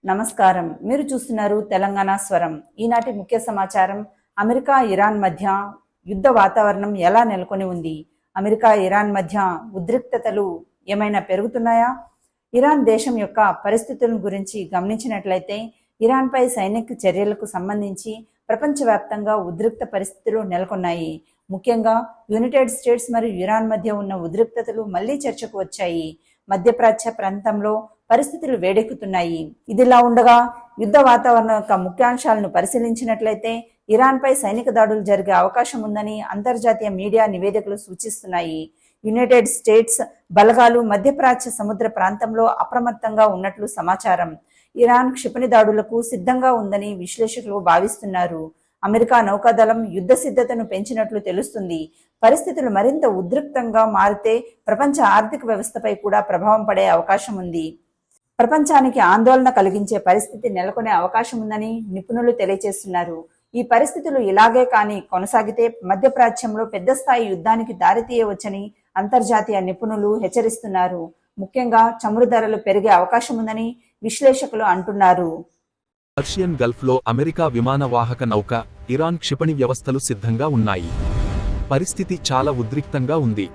నమస్కారం. మీరు చూస్తున్నారు తెలంగాణ స్వరం. ఈనాటి ముఖ్య సమాచారం. అమెరికా ఇరాన్ మధ్య యుద్ధ వాతావరణం ఎలా నెలకొని ఉంది? అమెరికా ఇరాన్ మధ్య ఉద్రిక్తతలు ఏమైనా పెరుగుతున్నాయా? ఇరాన్ దేశం యొక్క పరిస్థితుల గురించి గమనించినట్లయితే ఇరాన్పై సైనిక చర్యలకు సంబంధించి ప్రపంచవ్యాప్తంగా ఉద్రిక్త పరిస్థితులు నెలకొన్నాయి. ముఖ్యంగా యునైటెడ్ స్టేట్స్ మరియు ఇరాన్ మధ్య ఉన్న ఉద్రిక్తతలు మళ్లీ చర్చకు వచ్చాయి. మధ్యప్రాచ్య ప్రాంతంలో పరిస్థితులు వేడెక్కుతున్నాయి. ఇదిలా ఉండగా యుద్ధ వాతావరణ యొక్క ముఖ్యాంశాలను పరిశీలించినట్లయితే ఇరాన్పై సైనిక దాడులు జరిగే అవకాశం ఉందని అంతర్జాతీయ మీడియా నివేదికలు సూచిస్తున్నాయి. యునైటెడ్ స్టేట్స్ బలగాలు మధ్యప్రాచ్య సముద్ర ప్రాంతంలో అప్రమత్తంగా ఉన్నట్లు సమాచారం. ఇరాన్ క్షిపణి దాడులకు సిద్ధంగా ఉందని విశ్లేషకులు భావిస్తున్నారు. అమెరికా నౌకాదళం యుద్ధ సిద్ధతను పెంచినట్లు తెలుస్తుంది. పరిస్థితులు మరింత ఉద్రిక్తంగా మారితే ప్రపంచ ఆర్థిక వ్యవస్థపై కూడా ప్రభావం పడే అవకాశం ఉంది. ప్రపంచానికి ఆందోళన కలిగించే పరిస్థితి నెలకొనే అవకాశం ఉందని నిపుణులు తెలియజేస్తున్నారు. ఈ పరిస్థితులు ఇలాగే కానీ కొనసాగితే మధ్యప్రాచ్యంలో పెద్ద స్థాయి యుద్ధానికి దారితీయవచ్చని అంతర్జాతీయ నిపుణులు హెచ్చరిస్తున్నారు. ముఖ్యంగా చమురు ధరలు పెరిగే అవకాశం ఉందని విశ్లేషకులు అంటున్నారు. పర్షియన్ గల్ఫ్లో అమెరికా విమాన వాహక నౌక, ఇరాన్ క్షిపణి వ్యవస్థలు సిద్ధంగా ఉన్నాయి. పరిస్థితి చాలా ఉద్రిక్తంగా ఉంది.